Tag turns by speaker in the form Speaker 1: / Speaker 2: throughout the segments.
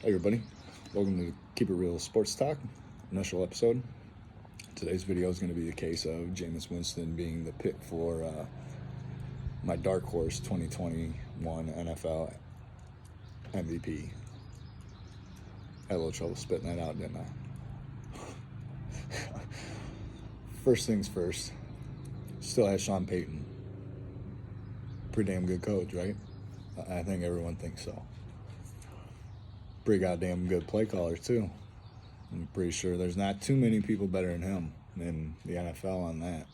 Speaker 1: Hey everybody, welcome to Keep It Real Sports Talk, initial episode. Today's video is going to be a case of Jameis Winston being the pick for my dark horse 2021 NFL MVP. Had a little trouble spitting that out, didn't I? First things first, still has Sean Payton. Pretty damn good coach, right? I think everyone thinks so. Pretty goddamn good play caller too. I'm pretty sure there's not too many people better than him in the NFL on that.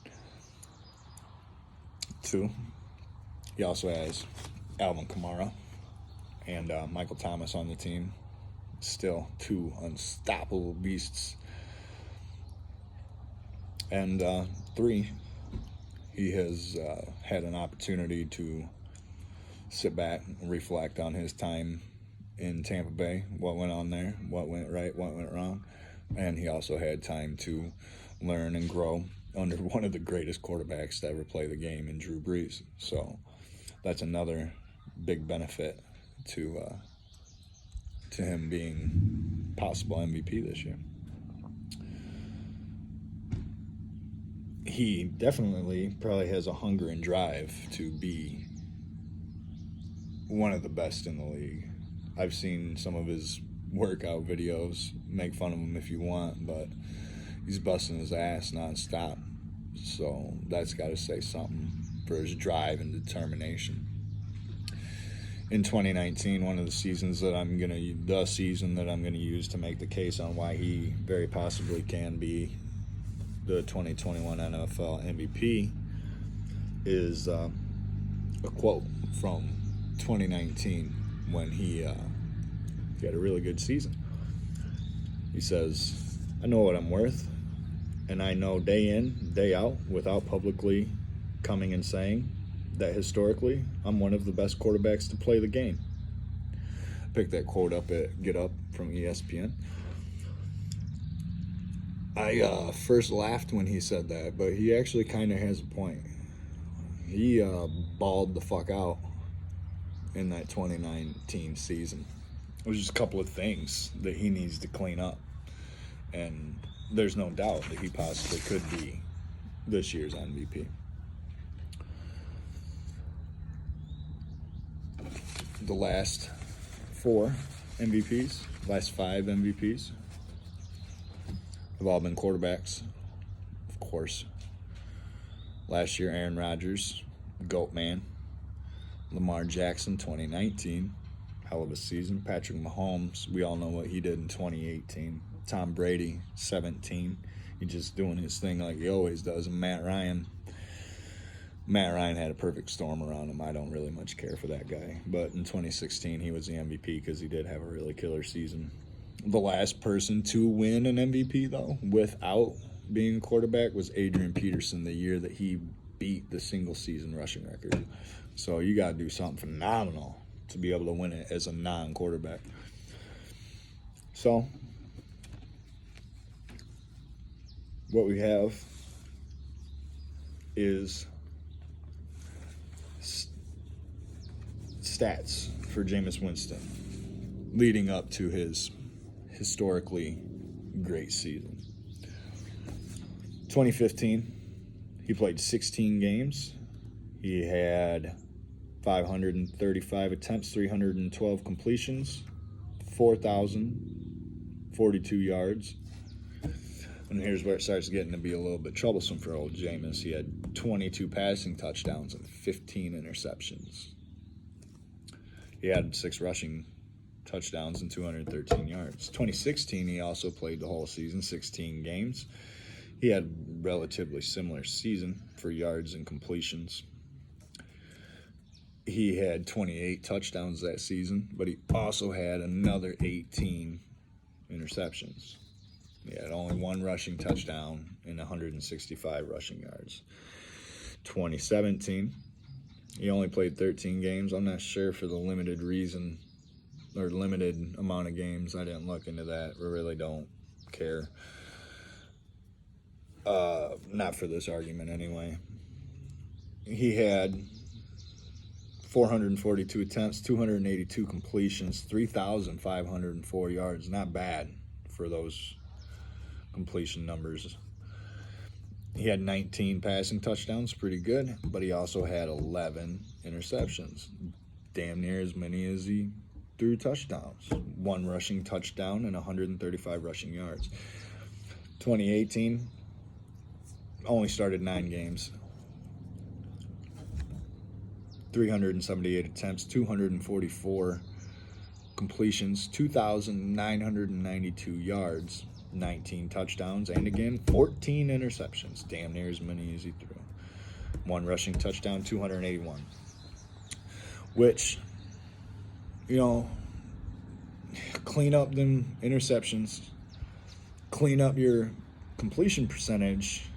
Speaker 1: Two, he also has Alvin Kamara and Michael Thomas on the team. Still two unstoppable beasts. And three, he has had an opportunity to sit back and reflect on his time in Tampa Bay, what went on there, what went right, what went wrong, and he also had time to learn and grow under one of the greatest quarterbacks to ever play the game in Drew Brees. So that's another big benefit to him being possible MVP this year. He definitely probably has a hunger and drive to be one of the best in the league. I've seen some of his workout videos. Make fun of him if you want, but he's busting his ass nonstop. So that's got to say something for his drive and determination. In 2019, one of the seasons that I'm gonna use to make the case on why he very possibly can be the 2021 NFL MVP is a quote from 2019 when he had a really good season. He says, "I know what I'm worth, and I know day in, day out, without publicly coming and saying that historically, I'm one of the best quarterbacks to play the game." Picked that quote up at Get Up from ESPN. I first laughed when he said that, but he actually kind of has a point. He balled the fuck out in that 2019 season. It was just a couple of things that he needs to clean up, and there's no doubt that he possibly could be this year's MVP. The last five MVPs have all been quarterbacks, of course. Last year, Aaron Rodgers, GOAT man. Lamar Jackson, 2019, hell of a season. Patrick Mahomes, we all know what he did in 2018. Tom Brady, 17, he's just doing his thing like he always does. And Matt Ryan had a perfect storm around him. I don't really much care for that guy, but in 2016 he was the MVP because he did have a really killer season. The last person to win an MVP though without being a quarterback was Adrian Peterson, the year that he beat the single season rushing record. So you got to do something phenomenal to be able to win it as a non-quarterback. So what we have is stats for Jameis Winston leading up to his historically great season. 2015, he played 16 games. He had 535 attempts, 312 completions, 4,042 yards. And here's where it starts getting to be a little bit troublesome for old Jameis. He had 22 passing touchdowns and 15 interceptions. He had 6 rushing touchdowns and 213 yards. 2016, he also played the whole season, 16 games. He had a relatively similar season for yards and completions. He had 28 touchdowns that season, but he also had another 18 interceptions. He had only 1 rushing touchdown and 165 rushing yards. 2017, he only played 13 games. I'm not sure for the limited amount of games. I didn't look into that. I really don't care. Not for this argument anyway. He had 442 attempts, 282 completions, 3,504 yards. Not bad for those completion numbers. He had 19 passing touchdowns, pretty good, but he also had 11 interceptions, damn near as many as he threw touchdowns. 1 rushing touchdown and 135 rushing yards. 2018, only started 9 games. 378 attempts, 244 completions, 2,992 yards, 19 touchdowns, and again, 14 interceptions, damn near as many as he threw. 1 rushing touchdown, 281. Which, clean up them interceptions, clean up your completion percentage,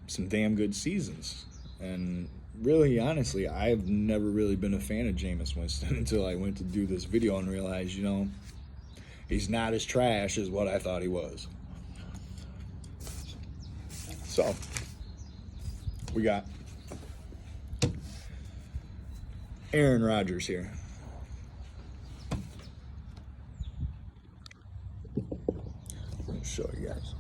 Speaker 1: some damn good seasons. And really, honestly, I've never really been a fan of Jameis Winston until I went to do this video and realized, he's not as trash as what I thought he was. So, we got Aaron Rodgers here. Let me show you guys.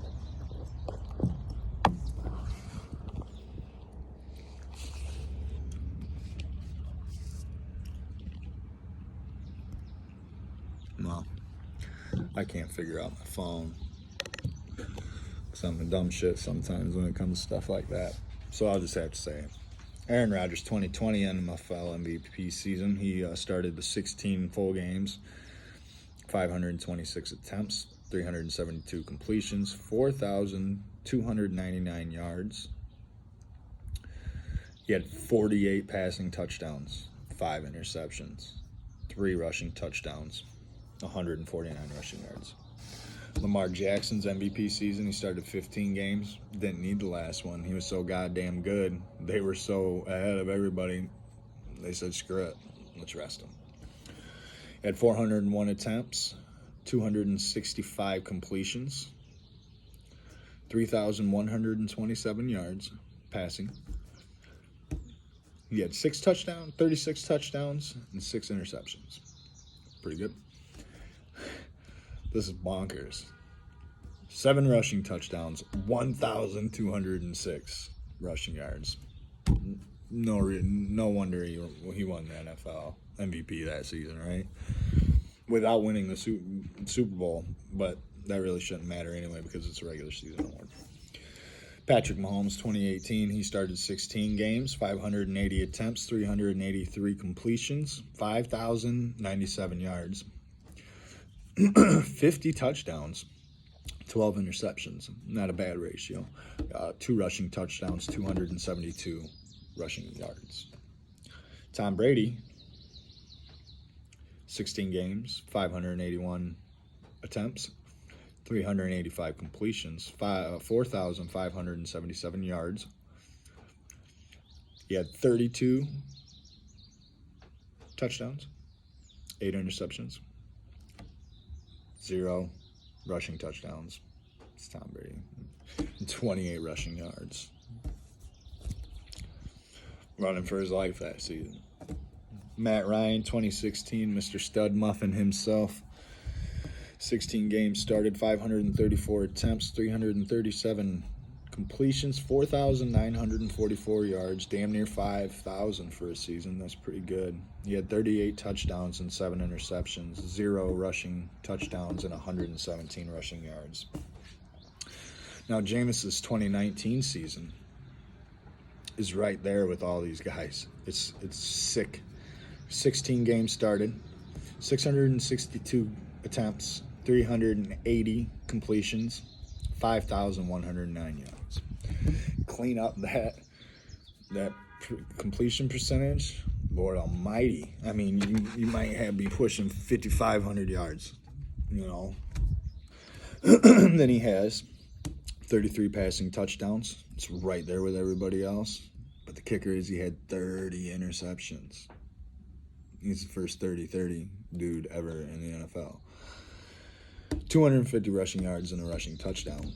Speaker 1: Well, I can't figure out my phone. Some dumb shit sometimes when it comes to stuff like that. So I'll just have to say it. Aaron Rodgers, 2020 NFL MVP season. He started the 16 full games, 526 attempts, 372 completions, 4,299 yards. He had 48 passing touchdowns, 5 interceptions, 3 rushing touchdowns, 149 rushing yards. Lamar Jackson's MVP season, he started 15 games, didn't need the last one. He was so goddamn good. They were so ahead of everybody, they said, screw it, let's rest him. He had 401 attempts, 265 completions, 3,127 yards passing. He had 36 touchdowns, and 6 interceptions. Pretty good. This is bonkers. 7 rushing touchdowns, 1,206 rushing yards. No wonder he won the NFL MVP that season, right? Without winning the Super Bowl, but that really shouldn't matter anyway because it's a regular season award. Patrick Mahomes, 2018, he started 16 games, 580 attempts, 383 completions, 5,097 yards. 50 touchdowns, 12 interceptions. Not a bad ratio. 2 rushing touchdowns, 272 rushing yards. Tom Brady, 16 games, 581 attempts, 385 completions, 4,577 yards. He had 32 touchdowns, 8 interceptions. 0 rushing touchdowns. It's Tom Brady. 28 rushing yards. Running for his life that season. Matt Ryan, 2016, Mr. Stud Muffin himself. 16 games started, 534 attempts, 337 completions, 4,944 yards, damn near 5,000 for a season. That's pretty good. He had 38 touchdowns and 7 interceptions, 0 rushing touchdowns, and 117 rushing yards. Now, Jameis's 2019 season is right there with all these guys. It's sick. 16 games started, 662 attempts, 380 completions, 5,109 yards. Clean up that completion percentage, Lord Almighty. I mean, you might be pushing 5,500 yards, Then he has 33 passing touchdowns. It's right there with everybody else. But the kicker is he had 30 interceptions. He's the first 30-30 dude ever in the NFL. 250 rushing yards and a rushing touchdown.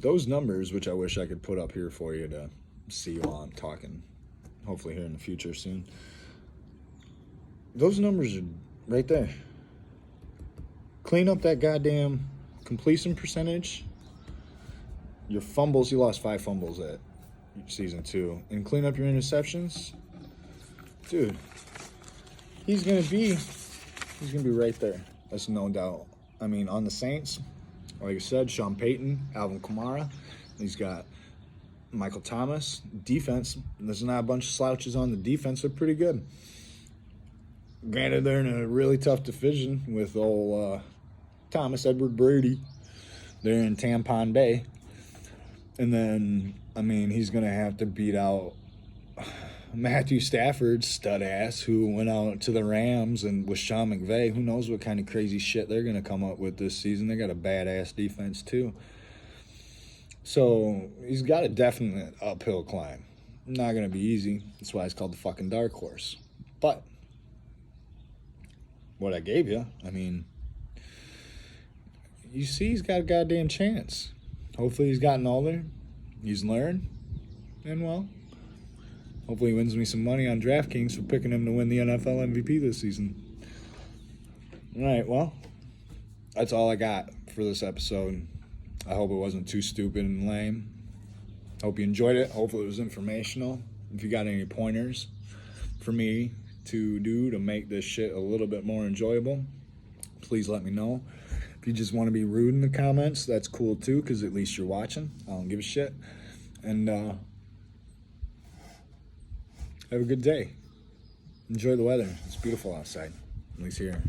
Speaker 1: Those numbers, which I wish I could put up here for you to see while I'm talking, hopefully here in the future soon. Those numbers are right there. Clean up that goddamn completion percentage. Your fumbles, you lost 5 fumbles at season 2. And clean up your interceptions. Dude, he's gonna be right there. That's no doubt. I mean, on the Saints, like I said, Sean Payton, Alvin Kamara. He's got Michael Thomas. Defense, there's not a bunch of slouches on the defense. They're pretty good. Granted, they're in a really tough division with old Thomas Edward Brady. They're in Tampon Bay. And then, I mean, he's going to have to beat out Matthew Stafford, stud ass, who went out to the Rams and with Sean McVay. Who knows what kind of crazy shit they're going to come up with this season. They got a badass defense, too. So he's got a definite uphill climb. Not going to be easy. That's why it's called the fucking dark horse. But what I gave you, I mean, you see he's got a goddamn chance. Hopefully he's gotten older. He's learned. And, well, hopefully he wins me some money on DraftKings for picking him to win the NFL MVP this season. All right, well, that's all I got for this episode. I hope it wasn't too stupid and lame. Hope you enjoyed it. Hopefully it was informational. If you got any pointers for me to do to make this shit a little bit more enjoyable, please let me know. If you just want to be rude in the comments, that's cool too, because at least you're watching. I don't give a shit. And have a good day. Enjoy the weather. It's beautiful outside, at least here.